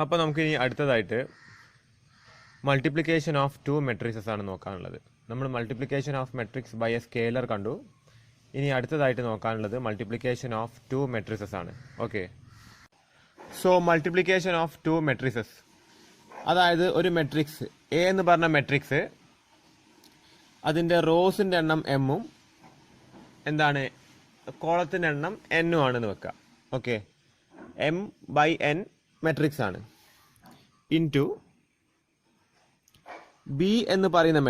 അപ്പോൾ നമുക്കിനി അടുത്തതായിട്ട് മൾട്ടിപ്ലിക്കേഷൻ ഓഫ് ടു മെട്രിക്സസ് ആണ് നോക്കാനുള്ളത്. നമ്മൾ multiplication of matrix by a scalar കണ്ടു. ഇനി അടുത്തതായിട്ട് നോക്കാനുള്ളത് മൾട്ടിപ്ലിക്കേഷൻ ഓഫ് ടു മെട്രിക്സസ് ആണ്. Okay, so multiplication of two matrices, അതായത് ഒരു മെട്രിക്സ് എ എന്ന് പറഞ്ഞ മെട്രിക്സ്, അതിൻ്റെ റോസിൻ്റെ എണ്ണം എമ്മും എന്താണ് കോളത്തിൻ്റെ എണ്ണം എന്നും ആണെന്ന് വെക്കുക. Okay, M by N matrix ആണ്. ഇൻറ്റു ബി എന്ന് പറയുന്ന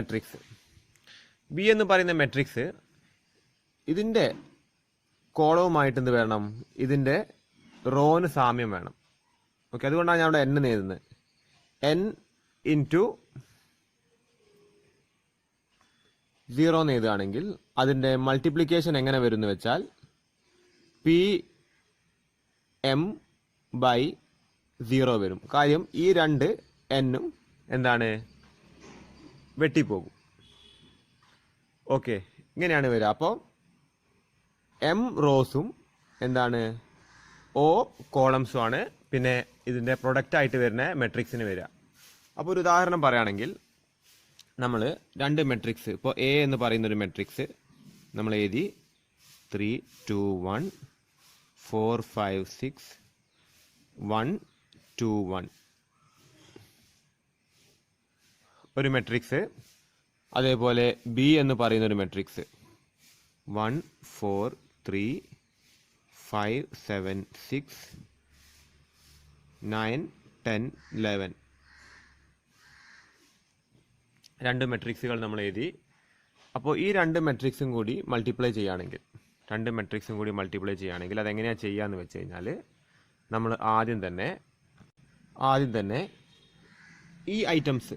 മെട്രിക്സ്, ഇതിൻ്റെ കോളവുമായിട്ട് എന്ത് വേണം, ഇതിൻ്റെ റോന് സാമ്യം വേണം. ഓക്കെ, അതുകൊണ്ടാണ് ഞാൻ അവിടെ എൻ എഴുതുന്നത്. എൻ ഇൻറ്റു 0 എന്ന് എഴുതുകയാണെങ്കിൽ അതിൻ്റെ മൾട്ടിപ്ലിക്കേഷൻ എങ്ങനെ വരും എന്ന് വെച്ചാൽ പി എം ബൈ 0 വരും. കാര്യം ഈ രണ്ട് എന്നും എന്താണ് വെട്ടിപ്പോകും. ഓക്കെ, ഇങ്ങനെയാണ് വരിക. അപ്പോൾ എം റോസും എന്താണ് ഒ കോളംസും ആണ് പിന്നെ ഇതിൻ്റെ പ്രൊഡക്റ്റായിട്ട് വരുന്ന മെട്രിക്സിന് വരിക. അപ്പോൾ ഒരു ഉദാഹരണം പറയുകയാണെങ്കിൽ നമ്മൾ രണ്ട് മെട്രിക്സ്, ഇപ്പോൾ എ എന്ന് പറയുന്നൊരു മെട്രിക്സ് നമ്മൾ എഴുതി 3 2 1 4 5 6 1 2 1 ഒരു മെട്രിക്സ്. അതേപോലെ ബി എന്ന് പറയുന്നൊരു മെട്രിക്സ് 1 4 3 5 7 6 9 10 11 രണ്ട് മെട്രിക്സുകൾ നമ്മൾ എഴുതി. അപ്പോൾ ഈ രണ്ട് മെട്രിക്സും കൂടി മൾട്ടിപ്ലൈ ചെയ്യുകയാണെങ്കിൽ അതെങ്ങനെയാണ് ചെയ്യുകയെന്ന് വെച്ച് കഴിഞ്ഞാൽ നമ്മൾ ആദ്യം തന്നെ ഈ ഐറ്റംസ്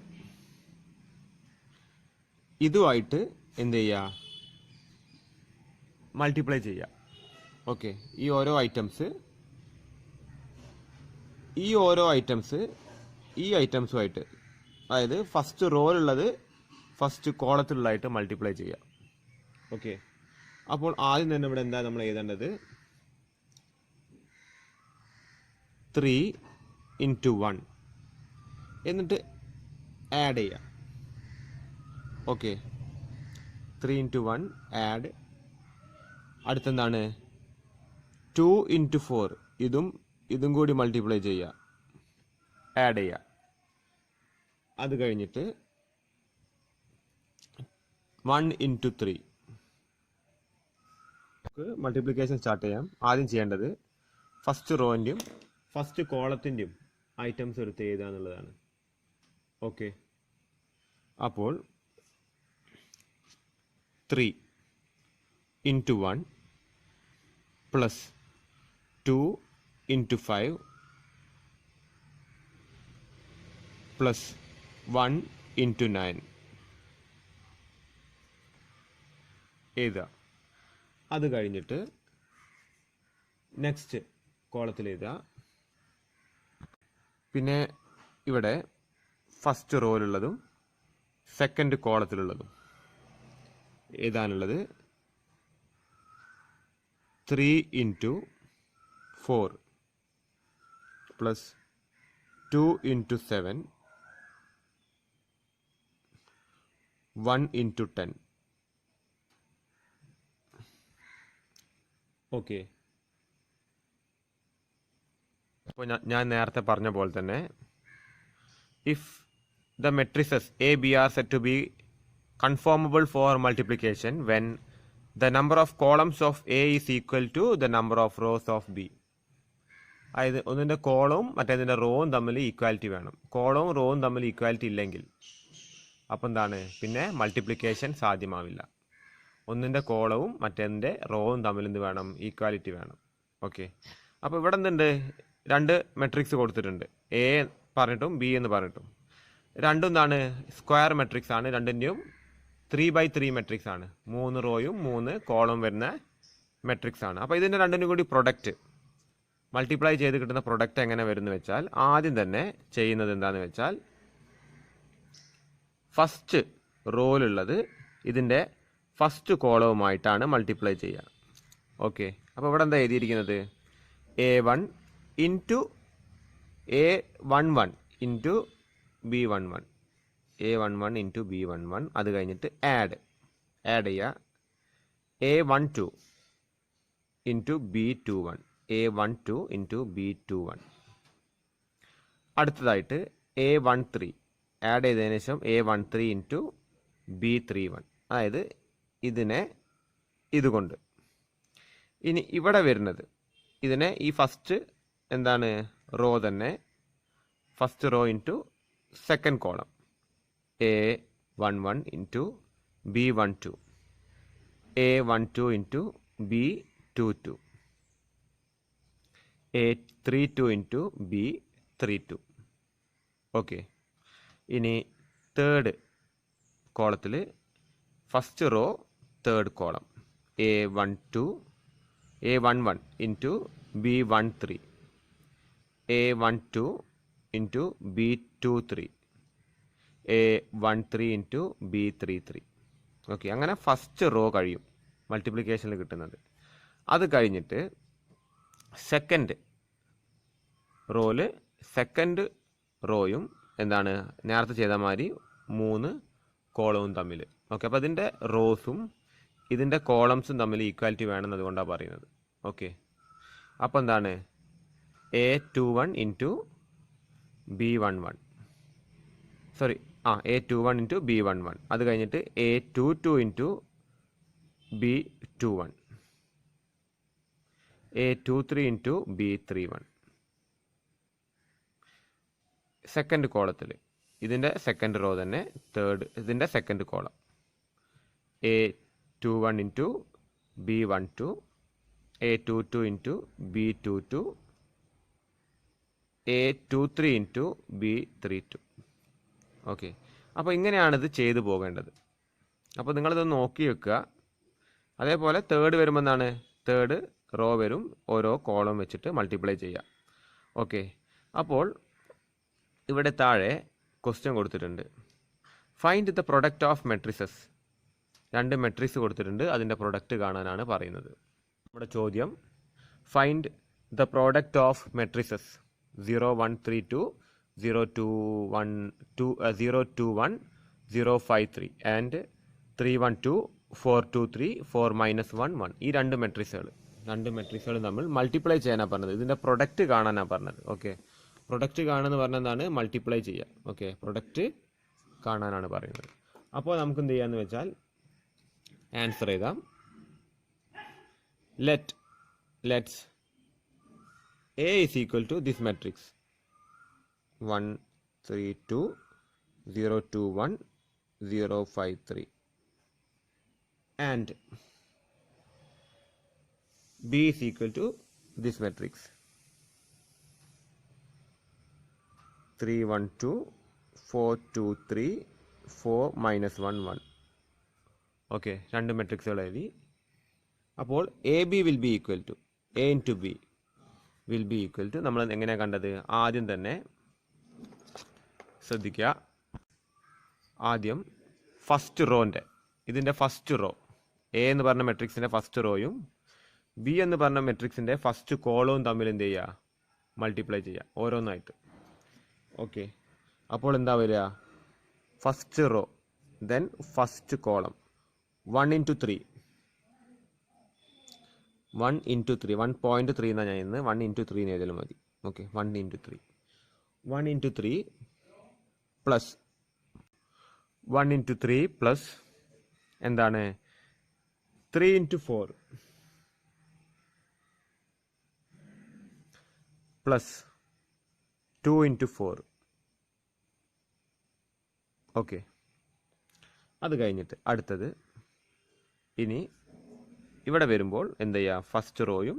ഇതുമായിട്ട് എന്ത് ചെയ്യുക, മൾട്ടിപ്ലൈ ചെയ്യുക. ഓക്കെ, ഈ ഓരോ ഐറ്റംസുമായിട്ട്, അതായത് ഫസ്റ്റ് റോയിലുള്ളത് ഫസ്റ്റ് കോളത്തിലുള്ളതായിട്ട് മൾട്ടിപ്ലൈ ചെയ്യുക. ഓക്കെ, അപ്പോൾ ആദ്യം തന്നെ ഇവിടെ എന്താ നമ്മൾ എഴുതേണ്ടത്, 3 into 1 എന്നിട്ട് ആഡ് ചെയ്യുക. Okay, 3 into 1 add. അടുത്തെന്താണ് 2 into 4, ഇതും കൂടി മൾട്ടിപ്ലൈ ചെയ്യുക, ആഡ് ചെയ്യുക. അത് കഴിഞ്ഞിട്ട് 1 into 3 മൾട്ടിപ്ലിക്കേഷൻ സ്റ്റാർട്ട് ചെയ്യാം. ആദ്യം ചെയ്യേണ്ടത് ഫസ്റ്റ് റോൻ്റെയും ഫസ്റ്റ് കോളത്തിൻ്റെയും ഐറ്റംസ് എടുത്ത് എഴുതുക എന്നുള്ളതാണ്. ഓക്കെ, അപ്പോൾ 3 into 1 plus 2 into 5 plus 1 into 9 എഴുതുക. അത് കഴിഞ്ഞിട്ട് നെക്സ്റ്റ് കോളത്തിൽ എഴുതുക. പിന്നെ ഇവിടെ first റോയിലുള്ളതും second കോളത്തിലുള്ളതും എഴുതാനുള്ളത് 3 into 4 plus 2 into 7 1 into 10. Okay, അപ്പോൾ ഞാൻ നേരത്തെ പറഞ്ഞ പോലെ തന്നെ if the matrices A B are set to be conformable for multiplication when the number of columns of A is equal to the number of rows of B. അതായത് ഒന്നിൻ്റെ കോളവും മറ്റേതിൻ്റെ റോവും തമ്മിൽ equality വേണം. കോളവും റോവും തമ്മിൽ ഈക്വാലിറ്റി ഇല്ലെങ്കിൽ അപ്പം എന്താണ്, പിന്നെ മൾട്ടിപ്ലിക്കേഷൻ സാധ്യമാവില്ല. ഒന്നിൻ്റെ കോളവും മറ്റേതിൻ്റെ റോവും തമ്മിൽ എന്ത് വേണം, ഈക്വാലിറ്റി വേണം. ഓക്കെ, അപ്പോൾ ഇവിടെ എന്തുണ്ട്, രണ്ട് മെട്രിക്സ് കൊടുത്തിട്ടുണ്ട്, എ പറഞ്ഞിട്ടും ബി എന്ന് പറഞ്ഞിട്ടും. രണ്ടും എന്താണ്, സ്ക്വയർ മെട്രിക്സ് ആണ്. രണ്ടിൻ്റെയും 3x3 മെട്രിക്സ് ആണ്. 3 റോയും 3 കോളവും വരുന്ന മെട്രിക്സ് ആണ്. അപ്പോൾ ഇതിൻ്റെ രണ്ടിനും കൂടി പ്രൊഡക്റ്റ് മൾട്ടിപ്ലൈ ചെയ്ത് കിട്ടുന്ന പ്രൊഡക്റ്റ് എങ്ങനെ വരുമെന്ന് വെച്ചാൽ ആദ്യം തന്നെ ചെയ്യുന്നത് എന്താണെന്ന് വെച്ചാൽ ഫസ്റ്റ് റോയിലുള്ളത് ഇതിൻ്റെ ഫസ്റ്റ് കോളവുമായിട്ടാണ് മൾട്ടിപ്ലൈ ചെയ്യുക. ഓക്കെ, അപ്പോൾ ഇവിടെ എന്താ എഴുതിയിരിക്കുന്നത്, A1 into A11 into B11, A11 into B11. അത് കഴിഞ്ഞിട്ട് ആഡ് ചെയ്യുക A12 into B21, A12 into B21. അടുത്തതായിട്ട് A13 ആഡ് ചെയ്തതിനു ശേഷം A13 ഇൻറ്റു B31, അതായത് ഇതിനെ ഇതുകൊണ്ട്. ഇനി ഇവിടെ വരുന്നത് ഇതിനെ ഈ ഫസ്റ്റ് എന്താണ് റോ തന്നെ, first row into second column A11 into B12, A12 into B22, A32 into B32. Okay. ഇനി തേർഡ് കോളത്തിൽ first row third column A11 into B13, A12 into B23, A13 into B33. Okay, അങ്ങനെ first row കഴിയും മൾട്ടിപ്ലിക്കേഷനിൽ കിട്ടുന്നത്. അത് കഴിഞ്ഞിട്ട് second റോയിൽ second റോയും എന്താണ് നേരത്തെ ചെയ്ത മാതിരി 3 കോളവും തമ്മിൽ. ഓക്കെ, അപ്പോൾ അതിൻ്റെ റോസും ഇതിൻ്റെ കോളംസും തമ്മിൽ ഈക്വാലിറ്റി വേണമെന്ന് അതുകൊണ്ടാണ് പറയുന്നത്. ഓക്കെ, അപ്പോൾ എന്താണ് A21 into B11, sorry A21 into B11. അത് കഴിഞ്ഞിട്ട് A22 into B21, A23 into B31. Second കോളത്തിൽ ഇതിൻ്റെ സെക്കൻഡ് റോ തന്നെ തേർഡ് ഇതിൻ്റെ second column A21 into B12, A22 into B22, A23 into B32. Okay, അപ്പോൾ ഇങ്ങനെയാണിത് ചെയ്തു പോകേണ്ടത്. അപ്പോൾ നിങ്ങളിത് നോക്കി വെക്കുക. അതേപോലെ തേർഡ് വരുമ്പോൾ എന്താണ് തേർഡ് റോ വരും, ഓരോ കോളം വെച്ചിട്ട് മൾട്ടിപ്ലൈ ചെയ്യുക. ഓക്കെ, അപ്പോൾ ഇവിടെ താഴെ ക്വസ്റ്റ്യൻ കൊടുത്തിട്ടുണ്ട്. Find the product of matrices. 2 matrix കൊടുത്തിട്ടുണ്ട്, അതിൻ്റെ പ്രൊഡക്റ്റ് കാണാനാണ് പറയുന്നത്. നമ്മുടെ ചോദ്യം find the product of matrices 0132, 021, 053 and 312, 423, 4-1, 1. ഈ 2 മെട്രിക്സുകൾ നമ്മൾ മൾട്ടിപ്ലൈ ചെയ്യാനാണ് പറഞ്ഞത്. ഇതിൻ്റെ പ്രൊഡക്റ്റ് കാണാനാണ് പറഞ്ഞത്. ഓക്കെ, പ്രൊഡക്റ്റ് കാണുമെന്ന് പറഞ്ഞതാണ് മൾട്ടിപ്ലൈ ചെയ്യുക. ഓക്കെ, പ്രൊഡക്റ്റ് കാണാനാണ് പറയുന്നത്. അപ്പോൾ നമുക്ക് എന്ത് ചെയ്യാന്ന് വെച്ചാൽ ആൻസർ എഴുതാം. Let's A is equal to this matrix 132, 021, 053 and B is equal to this matrix 312, 423, 4-1, 1. Okay, 2 മെട്രിക്സുകൾ എഴുതി. അപ്പോൾ AB will be equal to A into B will be equal to, നമ്മൾ എങ്ങനെയാണ് കണ്ടത്? ആദ്യം തന്നെ ശ്രദ്ധിക്കുക, ആദ്യം ഫസ്റ്റ് റോൻ്റെ ഇതിൻ്റെ ഫസ്റ്റ് റോ A എന്ന് പറഞ്ഞ മെട്രിക്സിൻ്റെ ഫസ്റ്റ് റോയും B എന്ന് പറഞ്ഞ മെട്രിക്സിൻ്റെ ഫസ്റ്റ് കോളവും തമ്മിൽ എന്ത് ചെയ്യുക? മൾട്ടിപ്ലൈ ചെയ്യുക ഓരോന്നായിട്ട്. ഓക്കെ, അപ്പോൾ എന്താ വരിക? First row then first column 1 into 3, 1.3 എന്നാണ് ഞാൻ ഇന്ന് 1 into 3 എഴുതിയാലും മതി. Okay, 1 into 3 plus 1 into 3 plus എന്താണ് 3 into 4 പ്ലസ് 2 into 4. ഓക്കെ, അത് കഴിഞ്ഞിട്ട് അടുത്തത് ഇനി ഇവിടെ വരുമ്പോൾ എന്ത് ചെയ്യുക? ഫസ്റ്റ് റോയും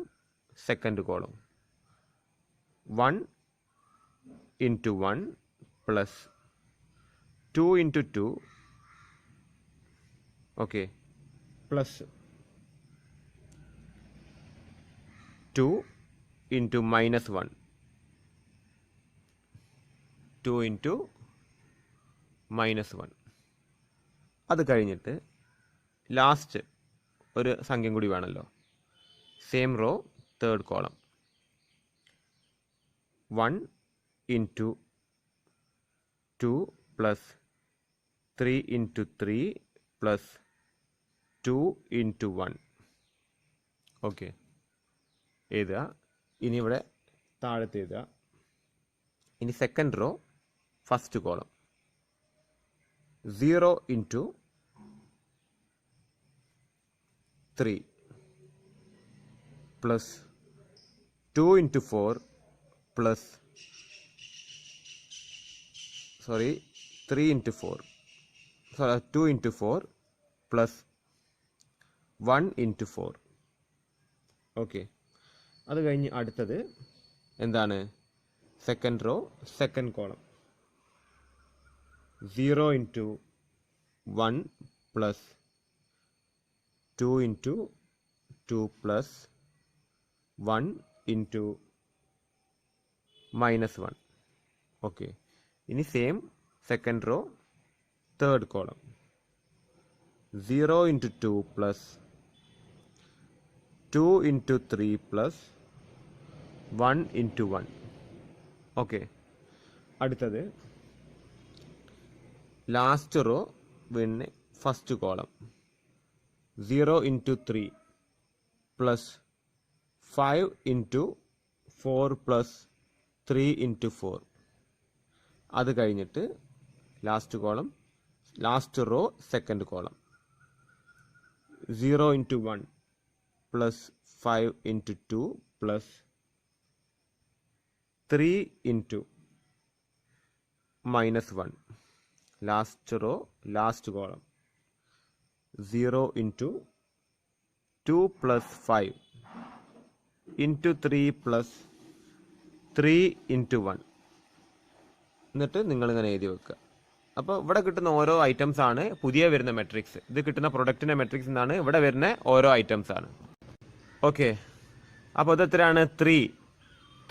സെക്കൻഡ് കോളവും 1 into 1 plus 2 into 2. Okay, plus 2 into -1, 2 into -1. അത് കഴിഞ്ഞിട്ട് ലാസ്റ്റ് ഒരു സംഖ്യ കൂടി വേണമല്ലോ. Same raw third column 1 into 2 plus 3 into 3 plus 2 into 1. Okay, എഴുതുക. ഇനി ഇവിടെ താഴത്ത് എഴുതുക. ഇനി second row first column 0 into 3 plus 2 into 4 plus 3 into 4 2 into 4 plus 1 into 4. Okay, അത് കഴിഞ്ഞ് അടുത്തത് എന്താണ്? Second row second column 0 into 1 plus 2 into 2 plus 1 into -1. Okay, ഇനി same second row third column 0 into 2 plus 2 into 3 plus 1 into 1. Okay, അടുത്തത് last raw പിന്നെ first column 0 into 3 plus 5 into 4 plus 3 into 4. അത് കഴിഞ്ഞിട്ട് last column last raw second column 0 into 1 plus 5 into 2 plus 3 into -1. Last raw last column 0 into 2 plus 5 into 3 plus 3 into 1. എന്നിട്ട് നിങ്ങളിങ്ങനെ എഴുതി വെക്കുക. അപ്പോൾ ഇവിടെ കിട്ടുന്ന ഓരോ ഐറ്റംസ് ആണ് പുതിയ വരുന്ന മെട്രിക്സ്. ഇത് കിട്ടുന്ന പ്രൊഡക്റ്റിൻ്റെ മെട്രിക്സ് എന്നാണ് ഇവിടെ വരുന്ന ഓരോ ഐറ്റംസ് ആണ്. ഓക്കെ, അപ്പോൾ ഇത് എത്രയാണ്?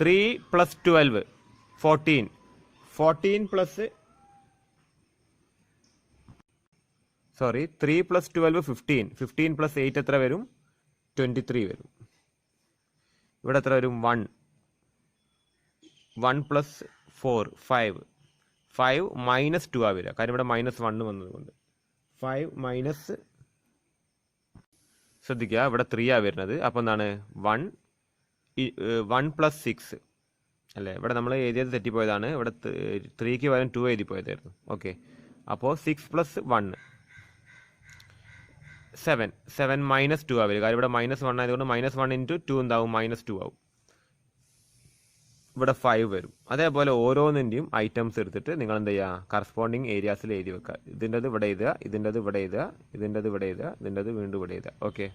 3 plus 12 14 പ്ലസ് 3 plus 12 15 plus 8 എത്ര വരും? 23 വരും. ഇവിടെ എത്ര വരും? 1 plus 4 5 minus 2 ആ വരിക, കാര്യം ഇവിടെ -1 വന്നതുകൊണ്ട്. 5 മൈനസ് ശ്രദ്ധിക്കുക, ഇവിടെ 3 ആ വരുന്നത്. അപ്പോൾ എന്താണ്? 1 plus 6 അല്ലേ? ഇവിടെ നമ്മൾ എഴുതിയത് തെറ്റിപ്പോയതാണ്. ഇവിടെ 3ക്ക് പകരം 2 എഴുതി പോയതായിരുന്നു. ഓക്കെ, അപ്പോൾ 6 plus 1 7 minus 2 ആ വരിക, കാര്യം ഇവിടെ -1 ആയതുകൊണ്ട് -1 into 2 എന്താവും? -2 ആവും. ഇവിടെ 5 വരും. അതേപോലെ ഓരോന്നിൻ്റെയും ഐറ്റംസ് എടുത്തിട്ട് നിങ്ങൾ എന്ത് ചെയ്യുക? കറസ്പോണ്ടിങ് ഏരിയാസിൽ എഴുതി വെക്കുക. ഇതിൻ്റെത് ഇവിടെ എഴുതുക, ഇതിൻ്റെത് ഇവിടെ എഴുതുക, ഇതിൻ്റെത് ഇവിടെ എഴുതുക, ഇതിൻ്റെത് വീണ്ടും ഇവിടെ എഴുതുക. Okay,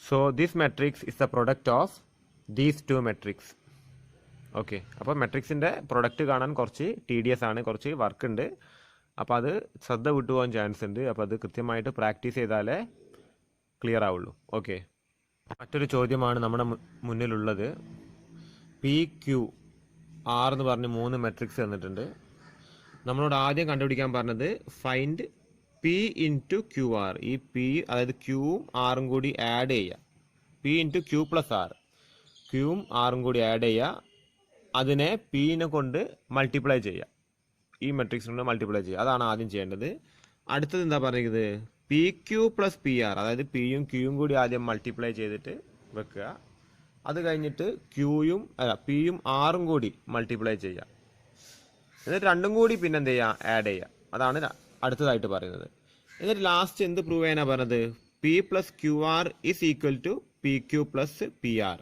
so this matrix is the product of these two matrix. Okay, അപ്പോൾ മെട്രിക്സിൻ്റെ പ്രൊഡക്റ്റ് കാണാൻ കുറച്ച് tedious ആണ്, കുറച്ച് വർക്ക് ഉണ്ട്. അപ്പോൾ അത് ശ്രദ്ധ വിട്ടുപോകാൻ ചാൻസ് ഉണ്ട്. അപ്പോൾ അത് കൃത്യമായിട്ട് പ്രാക്ടീസ് ചെയ്താലേ ക്ലിയർ ആവുള്ളൂ. ഓക്കെ, മറ്റൊരു ചോദ്യമാണ് നമ്മുടെ മുന്നിലുള്ളത്. PQR എന്ന് പറഞ്ഞ് 3 മെട്രിക്സ് തന്നിട്ടുണ്ട്. നമ്മളോട് ആദ്യം കണ്ടുപിടിക്കാൻ പറഞ്ഞത് ഫൈൻഡ് P into QR. ഈ P അതായത് Qയും Rയും കൂടി ആഡ് ചെയ്യുക. P into Q plus R. Qയും Rയും കൂടി ആഡ് ചെയ്യുക. അതിനെ Pനെ കൊണ്ട് മൾട്ടിപ്ലൈ ചെയ്യുക. ഈ മെട്രിക്സ് കൊണ്ട് മൾട്ടിപ്ലൈ ചെയ്യുക. അതാണ് ആദ്യം ചെയ്യേണ്ടത്. അടുത്തത് എന്താ പറയുന്നത്? PQ plus PR, അതായത് Pയും Qയും കൂടി ആദ്യം മൾട്ടിപ്ലൈ ചെയ്തിട്ട് വെക്കുക. അത് കഴിഞ്ഞിട്ട് Pയും Rയും കൂടി മൾട്ടിപ്ലൈ ചെയ്യുക. എന്നിട്ട് രണ്ടും കൂടി പിന്നെ എന്ത് ചെയ്യുക? ആഡ് ചെയ്യുക. അതാണ് അടുത്തതായിട്ട് പറയുന്നത്. എന്നിട്ട് ലാസ്റ്റ് എന്ത് പ്രൂവ് ചെയ്യാനാണ് പറഞ്ഞത്? P plus QR is equal to PQ plus PR.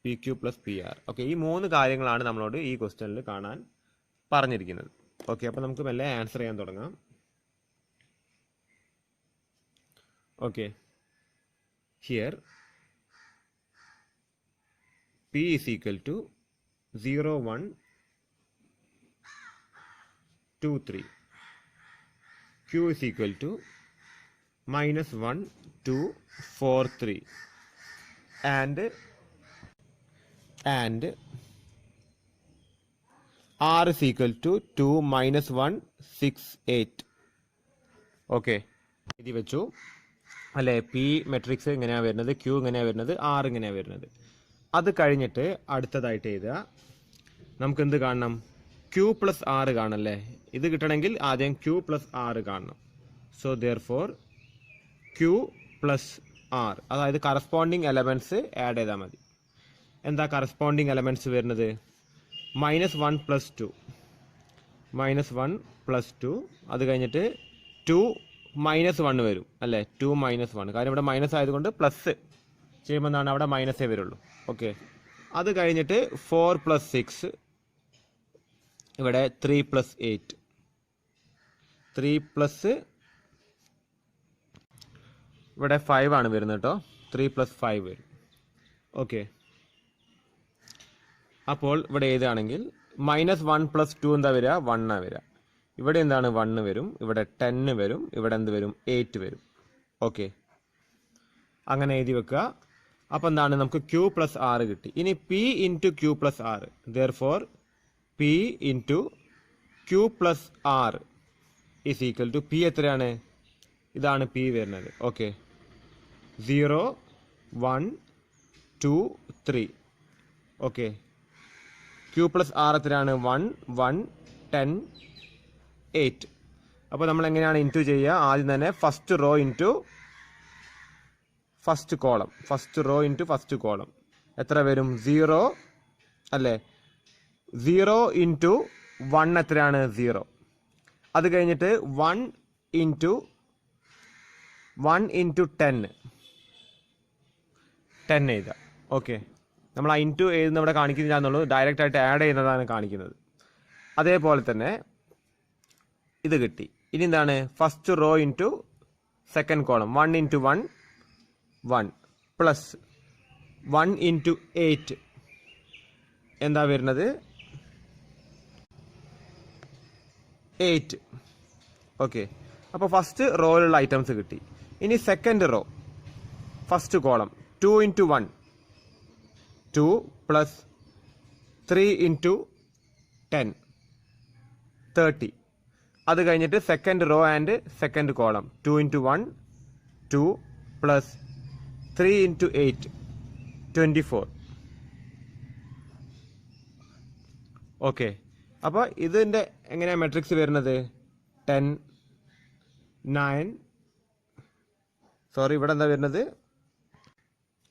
PQ plus PR. Okay, ഈ 3 കാര്യങ്ങളാണ് നമ്മളോട് ഈ ക്വസ്റ്റ്യനിൽ കാണാൻ പറഞ്ഞിരിക്കുന്നത്. ഓക്കെ, അപ്പോൾ നമുക്ക് മെല്ലെ ആൻസർ ചെയ്യാൻ തുടങ്ങാം. Okay, here P is equal to 0 1 2 3. Q is equal to -1 2 4 3 and R is equal to 2 -1 6 8. Okay, എഴുതി വെച്ചു അല്ലേ? P മെട്രിക്സ് ഇങ്ങനെയാണ് വരുന്നത്, Q ഇങ്ങനെയാണ് വരുന്നത്, R ഇങ്ങനെയാണ് വരുന്നത്. അത് കഴിഞ്ഞിട്ട് അടുത്തതായിട്ട് എഴുതുക നമുക്ക് എന്ത് കാണണം? ക്യൂ പ്ലസ് ആറ് കാണല്ലേ? ഇത് കിട്ടണമെങ്കിൽ ആദ്യം ക്യൂ പ്ലസ് ആറ് കാണണം. So therefore Q plus R, അതായത് കറസ്പോണ്ടിങ് എലമെൻറ്റ്സ് ആഡ് ചെയ്താൽ മതി. എന്താ കറസ്പോണ്ടിങ് എലമെൻറ്റ്സ് വരുന്നത്? -1 + 2, -1 + 2, അത് കഴിഞ്ഞിട്ട് 2 -1 വരും അല്ലേ? 2 -1, കാര്യം ഇവിടെ മൈനസ് ആയതുകൊണ്ട് പ്ലസ് ചെയ്യുമ്പോൾ എന്താണ് അവിടെ മൈനസേ വരുള്ളൂ. ഓക്കെ, അത് കഴിഞ്ഞിട്ട് 4 + 6, ഇവിടെ 3 + 8, 3 + ഇവിടെ 5 ആണ് വരുന്നത് കേട്ടോ. 3 + 5 വരും. ഓക്കെ, അപ്പോൾ ഇവിടെ എഴുതുകയാണെങ്കിൽ -1 + 2 എന്താ വരിക? 1 ആ വരിക. ഇവിടെ എന്താണ് 1 വരും, ഇവിടെ 10 വരും, ഇവിടെ എന്ത് വരും? 8 വരും. ഓക്കെ, അങ്ങനെ എഴുതി വെക്കുക. അപ്പോൾ എന്താണ് നമുക്ക് ക്യൂ പ്ലസ് ആറ് കിട്ടി. ഇനി P into Q plus R, therefore P into Q plus R is equal to P എത്രയാണ്? ഇതാണ് പി വരുന്നത്. Okay, 0 1 2 3. Okay, Q plus R എത്രയാണ്? 1 1 10 8. അപ്പോൾ നമ്മൾ എങ്ങനെയാണ് ഇൻറ്റു ചെയ്യുക? ആദ്യം തന്നെ first row into first column, first row into first column എത്ര വരും? 0 അല്ലേ? 0 ഇൻറ്റു 1 എത്രയാണ്? 0. അത് കഴിഞ്ഞിട്ട് 1 ഇൻറ്റു 10 എഴുതുക. ഓക്കെ, നമ്മൾ ആ ഇൻറ്റു എഴുതുന്ന ഇവിടെ കാണിക്കുന്നില്ല എന്നുള്ളൂ, ഡയറക്റ്റ് ആയിട്ട് ആഡ് ചെയ്യുന്നതാണ് കാണിക്കുന്നത്. അതേപോലെ തന്നെ ഇത് കിട്ടി. ഇനി എന്താണ്? First row into second column, 1 into 1 1 plus 1 into 8 എന്താ വരുന്നത്? 8. ഓക്കെ, അപ്പോൾ ഫസ്റ്റ് റോയിലുള്ള ഐറ്റംസ് കിട്ടി. ഇനി second row first column 2 into 1 2 plus 3 into 10 30. അത് കഴിഞ്ഞിട്ട് second row and second column 2 into 1 2 plus 3 into 8 24. Okay, അപ്പോൾ ഇതിൻ്റെ എങ്ങനെയാണ് മെട്രിക്സ് വരുന്നത്? 10 9, സോറി ഇവിടെ എന്താ വരുന്നത്?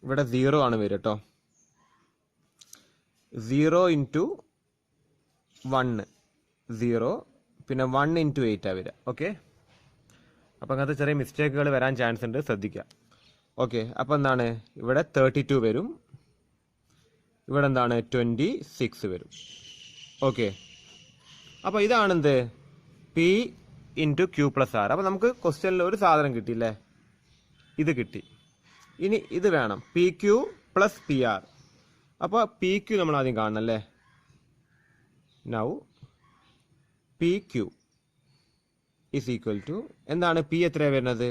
ഇവിടെ 0 ആണ് വരിക കേട്ടോ. 0 ഇൻറ്റു 1 0, പിന്നെ 1 ഇൻറ്റു 8 വരിക. ഓക്കെ, അപ്പോൾ അങ്ങനത്തെ ചെറിയ മിസ്റ്റേക്കുകൾ വരാൻ ചാൻസ് ഉണ്ട്, ശ്രദ്ധിക്കുക. ഓക്കെ, അപ്പോൾ എന്താണ്? ഇവിടെ 32 വരും, ഇവിടെ എന്താണ്? 26 വരും. ഓക്കെ, അപ്പോൾ ഇതാണെന്ത്? P into Q plus R. അപ്പോൾ നമുക്ക് ക്വസ്റ്റ്യനിൽ ഒരു സാധനം കിട്ടിയില്ലേ? ഇത് കിട്ടി. ഇനി ഇത് വേണം, P Q plus P R. അപ്പോൾ പി ക്യൂ നമ്മൾ ആദ്യം കാണണം അല്ലേ? Now P Q is equal to എന്താണ്? പി എത്രയാണ് വരുന്നത്?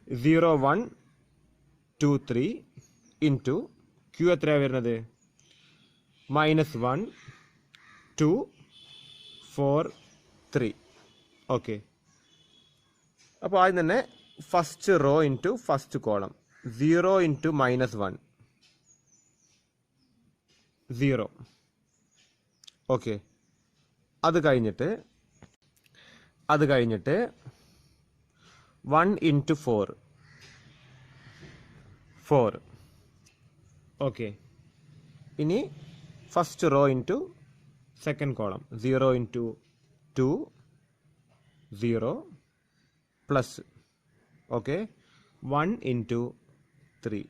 0 1 2 3 ഇൻറ്റു ക്യൂ എത്രയാണ് വരുന്നത്? -1 2 4 3. ഓക്കെ, അപ്പോൾ ആദ്യം തന്നെ first row into first column 0 into -1 0. Okay, അത് കഴിഞ്ഞിട്ട് 1 ഇൻറ്റു 4 4. ഓക്കെ, ഇനി first row into second column 0 into 2 0 plus. Okay, 1 into 3.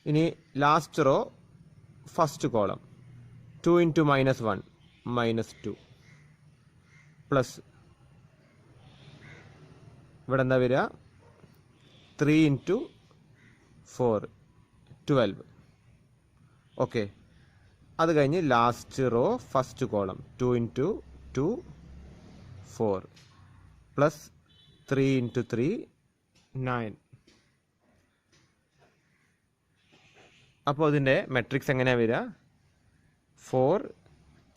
ഇനി last raw first column 2 into -1 -2 plus ഇവിടെ എന്താ വരിക? 3 ഇൻറ്റു 4 12. ഓക്കെ, അത് കഴിഞ്ഞ് last raw first column 2 into 2 4 plus 3 into 3 9. അപ്പോൾ ഇതിൻ്റെ മെട്രിക്സ് എങ്ങനെയാണ് വരിക? 4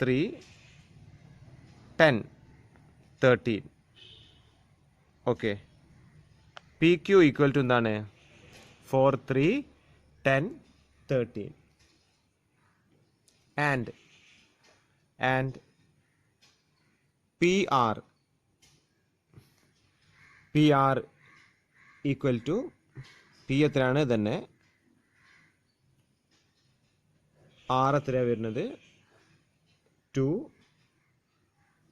3 10 13. Okay, P Q equal to എന്താണ്? 4 3 10 13. and PR equal to P എത്രയാണ് തന്നെ R എത്രയാണ് വരുന്നത് 2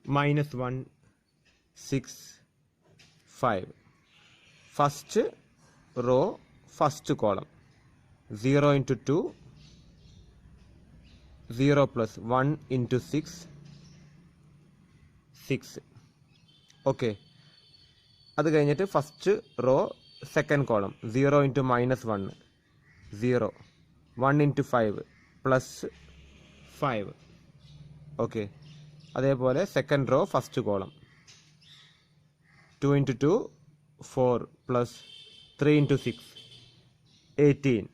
minus 1 6 5 first row first column 0 into 2 0 plus 1 into 6 6 okay അത് കഴിഞ്ഞിട്ട് first row second column 0 into minus 1 0 1 into 5 plus 5 okay അതേപോലെ second row first column 2 into 2 4 plus 3 into 6 18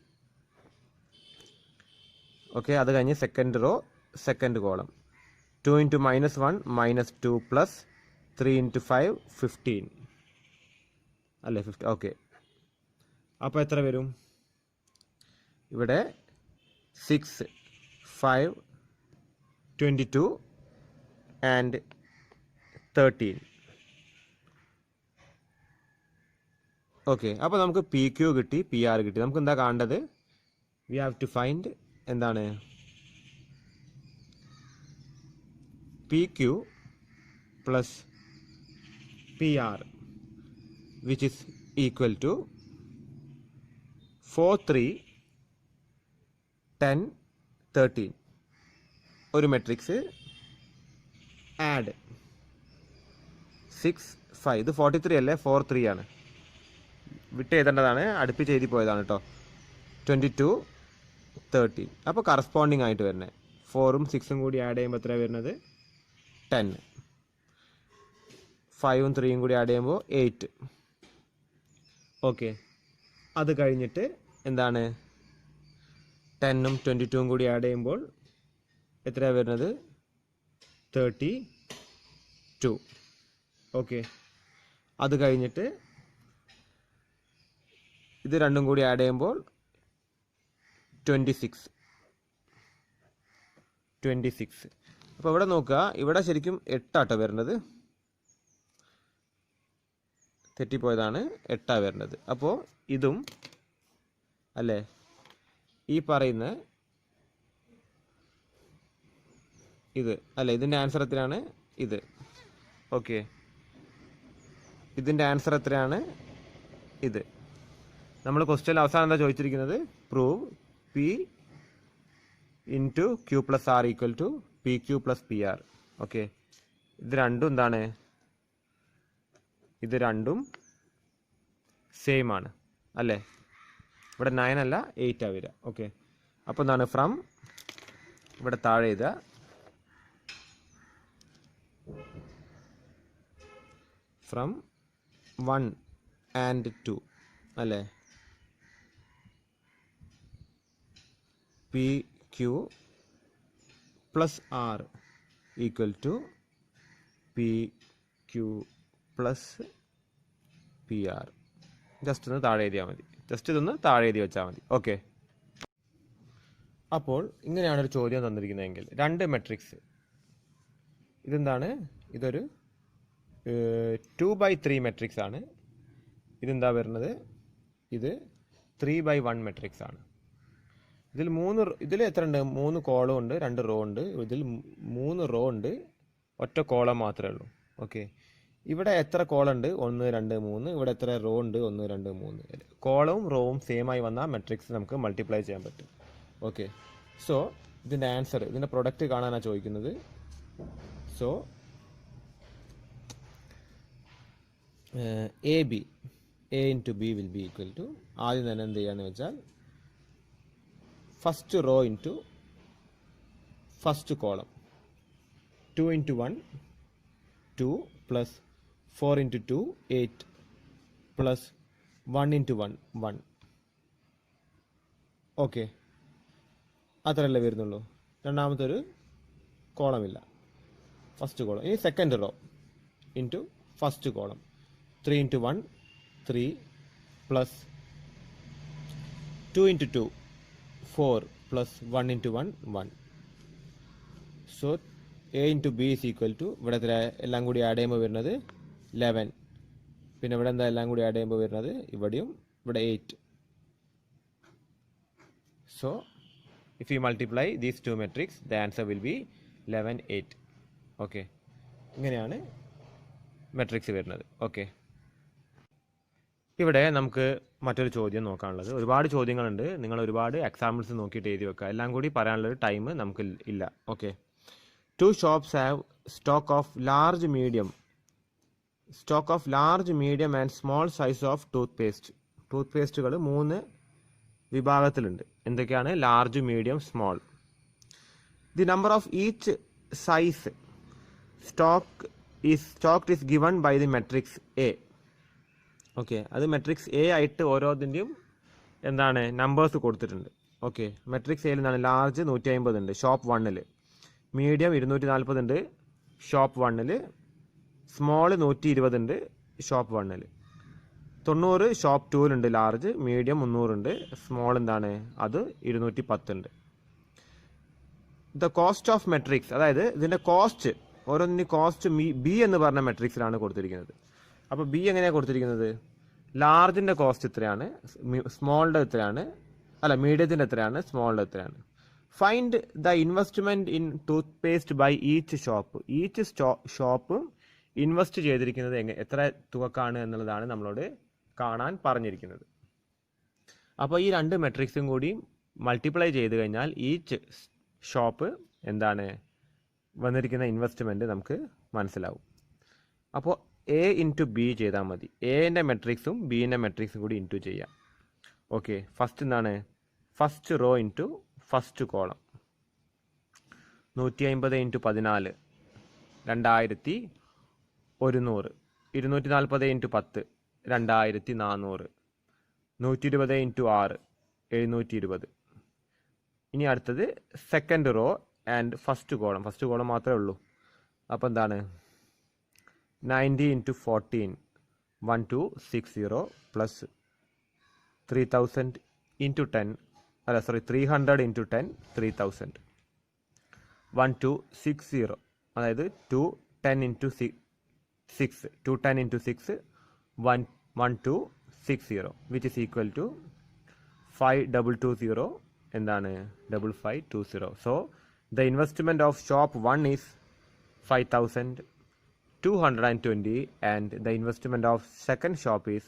okay അത് കഴിഞ്ഞ് second row second column 2 into minus 1 minus 2 plus 3 into 5 15 അല്ലേ 50 okay അപ്പോൾ എത്ര വരും ഇവിടെ 6 5 22 and 13 ഓക്കെ അപ്പോൾ നമുക്ക് പി ക്യു കിട്ടി പി ആർ കിട്ടി നമുക്ക് എന്താ കാണേണ്ടത് വി ഹാവ് ടു ഫൈൻഡ് എന്താണ് P Q plus P R which is equal to 4 3 10 13 ഒരു മെട്രിക്സ് ആഡ് 6 5 ഇത് 43 അല്ലേ 4 3 ആണ് വിട്ട് എഴുതേണ്ടതാണ് അടുപ്പിച്ച് എഴുതി പോയതാണ് കേട്ടോ 22 13 അപ്പോൾ കറസ്പോണ്ടിങ് ആയിട്ട് വരുന്നത് 4ഉം 6ഉം കൂടി ആഡ് ചെയ്യുമ്പോൾ എത്ര വരുന്നത് 10 5ഉം 3ഉം കൂടി ആഡ് ചെയ്യുമ്പോൾ 8 ഓക്കെ അത് കഴിഞ്ഞിട്ട് എന്താണ് 10ഉം 22ഉം കൂടി ആഡ് ചെയ്യുമ്പോൾ എത്രയാണ് വരുന്നത് 32 ഓക്കെ അത് കഴിഞ്ഞിട്ട് ഇത് രണ്ടും കൂടി ആഡ് ചെയ്യുമ്പോൾ 26 അപ്പോൾ ഇവിടെ നോക്കുക ഇവിടെ ശരിക്കും 8 ആട്ടോ വരുന്നത് തെറ്റിപ്പോയതാണ് 8 വരുന്നത് അപ്പോൾ ഇതും അല്ലേ ഈ പറയുന്ന ഇത് അല്ലേ ഇതിൻ്റെ ആൻസർ എത്രയാണ് ഇത് ഓക്കെ ഇതിൻ്റെ ആൻസർ എത്രയാണ് ഇത് നമ്മൾ ക്വസ്റ്റ്യൻ അവസാനം എന്താ ചോദിച്ചിരിക്കുന്നത് prove P into Q plus R equal to P Q plus P R okay ഇത് രണ്ടും എന്താണ് ഇത് രണ്ടും സെയിം ആണ് അല്ലേ ഇവിടെ 9 അല്ല 8 വരിക ഓക്കെ അപ്പോൾ എന്താണ് ഫ്രം ഇവിടെ താഴെ എഴുതുക ഫ്രം 1 and 2 അല്ലേ P Q plus R equal to P Q plus P R just ഒന്ന് താഴെ എഴുതിയാൽ മതി ജസ്റ്റ് ഇതൊന്ന് താഴെ എഴുതി വെച്ചാൽ മതി ഓക്കെ അപ്പോൾ ഇങ്ങനെയാണ് ഒരു ചോദ്യം തന്നിരിക്കുന്നതെങ്കിൽ രണ്ട് മെട്രിക്സ് ഇതെന്താണ് ഇതൊരു 2/3 മെട്രിക്സ് ആണ് ഇതെന്താ വരുന്നത് ഇത് 3/1 മെട്രിക്സ് ആണ് ഇതിൽ എത്ര ഉണ്ട് 3 കോളം ഉണ്ട് 2 റോ ഉണ്ട് ഇതിൽ 3 റോ ഉണ്ട് ഒറ്റ കോളം മാത്രമേ ഉള്ളൂ ഓക്കെ ഇവിടെ എത്ര കോളം ഉണ്ട് 1 2 3 ഇവിടെ എത്ര റോ ഉണ്ട് 1 2 3 കോളവും റോവും സെയിം ആയി വന്നാൽ മെട്രിക്സ് നമുക്ക് മൾട്ടിപ്ലൈ ചെയ്യാൻ പറ്റും ഓക്കെ സോ ഇതിൻ്റെ ആൻസർ ഇതിൻ്റെ പ്രൊഡക്റ്റ് കാണാനാണ് ചോദിക്കുന്നത് so A into B will be equal to ആദ്യം തന്നെ എന്ത് ചെയ്യാന്ന് വെച്ചാൽ first row into first column 2 into 1 2 plus 4 into 2 8 plus 1 into 1 1 okay അത്രയല്ലേ വരുന്നുള്ളൂ രണ്ടാമത്തെ ഒരു കോളമില്ല ഫസ്റ്റ് കോളം ഇനി second row into first column 3 into 1 3 plus 2 into 2 4 plus 1 into 1 1 so A into B is equal to ഇവിടെ എത്ര എല്ലാം കൂടി ആഡ് ചെയ്യുമ്പോൾ വരുന്നത് 11. പിന്നെ ഇവിടെ എന്താ എല്ലാം കൂടി ആഡ് ചെയ്യുമ്പോൾ വരുന്നത് ഇവിടെയും ഇവിടെ 8. So if you multiply these two matrix the answer will be 11, 8. Okay, ഇങ്ങനെയാണ് മെട്രിക്സ് വരുന്നത്. ഓക്കെ, ഇവിടെ നമുക്ക് മറ്റൊരു ചോദ്യം നോക്കാനുള്ളത്. ഒരുപാട് ചോദ്യങ്ങളുണ്ട്, നിങ്ങൾ ഒരുപാട് എക്സാമ്പിൾസ് നോക്കിയിട്ട് എഴുതി വെക്കുക. എല്ലാം കൂടി പറയാനുള്ളൊരു ടൈം നമുക്ക് ഇല്ല. Okay, 2 shops have stock of large, medium and small size of toothpaste. ടൂത്ത്പേസ്റ്റുകൾ 3 വിഭാഗത്തിലുണ്ട്. എന്തൊക്കെയാണ്? Large, medium, small. The number of each size stock is given by the matrix A. Okay, അത് മെട്രിക്സ് എ ആയിട്ട് ഓരോതിൻ്റെയും എന്താണ് numbers കൊടുത്തിട്ടുണ്ട്. Okay, matrix എയിൽ നിന്നാണ് ലാർജ് 150 ഉണ്ട് ഷോപ്പ് 1-ൽ, മീഡിയം 240 ഉണ്ട് ഷോപ്പ് 1-ൽ, സ്മോൾ 120 ഉണ്ട് ഷോപ്പ് 1-ൽ, 90 ഷോപ്പ് 2-ലുണ്ട് ലാർജ്, മീഡിയം 300 ഉണ്ട്, സ്മോൾ എന്താണ് അത് 210 ഉണ്ട്. ദ കോസ്റ്റ് ഓഫ് മെട്രിക്സ്, അതായത് ഇതിൻ്റെ കോസ്റ്റ്, ഓരോന്നിൻ്റെ കോസ്റ്റ് ബി എന്ന് പറഞ്ഞ മെട്രിക്സിലാണ് കൊടുത്തിരിക്കുന്നത്. അപ്പോൾ ബി എങ്ങനെയാണ് കൊടുത്തിരിക്കുന്നത്? ലാർജിൻ്റെ കോസ്റ്റ് എത്രയാണ്, സ്മോളിൻ്റെ എത്രയാണ്, അല്ല മീഡിയത്തിൻ്റെ എത്രയാണ്, സ്മോളിൻ്റെ എത്രയാണ്. Find the investment in toothpaste by each shop. Each ഷോപ്പും ഇൻവെസ്റ്റ് ചെയ്തിരിക്കുന്നത് എത്ര തുകക്കാണ് എന്നുള്ളതാണ് നമ്മളോട് കാണാൻ പറഞ്ഞിരിക്കുന്നത്. അപ്പോൾ ഈ 2 മെട്രിക്സും കൂടി മൾട്ടിപ്ലൈ ചെയ്ത് കഴിഞ്ഞാൽ ഈച്ച് ഷോപ്പ് എന്താണ് വന്നിരിക്കുന്ന ഇൻവെസ്റ്റ്മെൻറ്റ് നമുക്ക് മനസ്സിലാവും. അപ്പോൾ എ ഇൻറ്റു ബി ചെയ്താൽ മതി. എൻ്റെ മെട്രിക്സും ബിൻ്റെ മെട്രിക്സും കൂടി ഇൻറ്റു ചെയ്യാം. ഓക്കെ, ഫസ്റ്റ് എന്താണ്? First row into first column. 150 into 14 2100. 240 into 10 2400. 120 into 6 720. ഇനി അടുത്തത് second row and first column മാത്രമേ ഉള്ളൂ. അപ്പോൾ എന്താണ്? 90 ഇൻറ്റു 14 1260 പ്ലസ് 3000 ഇൻറ്റു 10 300 ഇൻറ്റു 10 3000 1260. അതായത് 210 into 6 1260 which is equal to 5220 എന്താണ് 5520. So the investment of shop 1 is 5220 and the investment of second shop is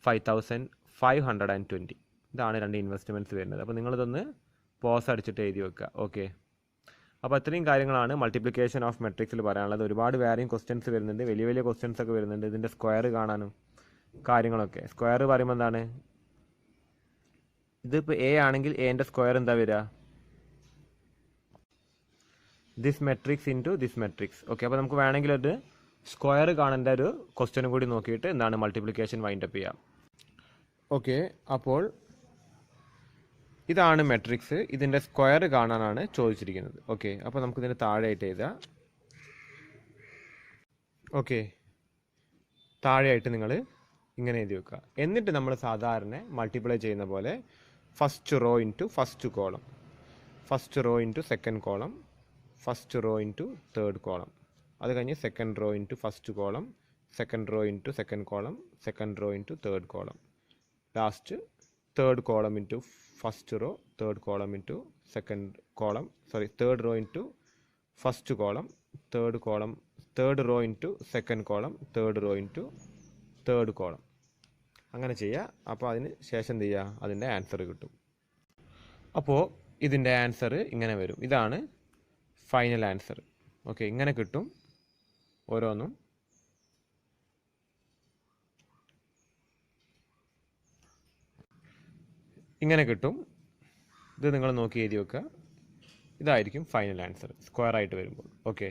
5520. ഇതാണ് 2 investments വരുന്നത്. അപ്പോൾ നിങ്ങളിതൊന്ന് പോസ് അടിച്ചിട്ട് എഴുതി വെക്കുക. ഓക്കെ, അപ്പോൾ ഇത്രയും കാര്യങ്ങളാണ് മൾട്ടിപ്ലിക്കേഷൻ ഓഫ് മെട്രിക്സിൽ പറയാനുള്ളത്. ഒരുപാട് വേറെയും ക്വസ്റ്റ്യൻസ് വരുന്നുണ്ട്, വലിയ വലിയ ക്വസ്റ്റ്യൻസ് ഒക്കെ വരുന്നുണ്ട്. ഇതിൻ്റെ സ്ക്വയർ കാണാനും കാര്യങ്ങളൊക്കെ. സ്ക്വയർ പറയുമ്പോൾ എന്താണ്? ഇതിപ്പോൾ എ ആണെങ്കിൽ എൻ്റെ സ്ക്വയർ എന്താ വരിക? This matrix into this matrix. Okay, അപ്പോൾ നമുക്ക് വേണമെങ്കിൽ ഒരു സ്ക്വയർ കാണേണ്ട ഒരു ക്വസ്റ്റ്യനും കൂടി നോക്കിയിട്ട് എന്താണ് മൾട്ടിപ്ലിക്കേഷൻ വൈൻഡപ്പ് ചെയ്യാം. ഓക്കെ, അപ്പോൾ ഇതാണ് മെട്രിക്സ്. ഇതിൻ്റെ സ്ക്വയർ കാണാനാണ് ചോദിച്ചിരിക്കുന്നത്. ഓക്കെ, അപ്പോൾ നമുക്കിതിൻ്റെ താഴെയായിട്ട് എഴുതാം. ഓക്കെ, താഴെയായിട്ട് നിങ്ങൾ ഇങ്ങനെ എഴുതി വെക്കുക. എന്നിട്ട് നമ്മൾ സാധാരണ മൾട്ടിപ്ലൈ ചെയ്യുന്ന പോലെ first row into first column, first row into second column, first row into third column, അത് കഴിഞ്ഞ് second raw into first column, second rho into second column, second rho into third column, last third column into first row, third column into second column, third row into first column, third rho into second column, third rho into third column. അങ്ങനെ ചെയ്യുക. അപ്പോൾ അതിന് ശേഷം എന്ത് ചെയ്യുക? അതിൻ്റെ answer കിട്ടും. അപ്പോൾ ഇതിൻ്റെ ആൻസർ ഇങ്ങനെ വരും. ഇതാണ് ഫൈനൽ ആൻസർ. ഓക്കെ, ഇങ്ങനെ കിട്ടും ഓരോന്നും. ഇങ്ങനെ കിട്ടും. ഇത് നിങ്ങൾ നോക്കി എഴുതി വെക്കുക. ഇതായിരിക്കും ഫൈനൽ ആൻസർ സ്ക്വയർ ആയിട്ട് വരുമ്പോൾ. ഓക്കെ.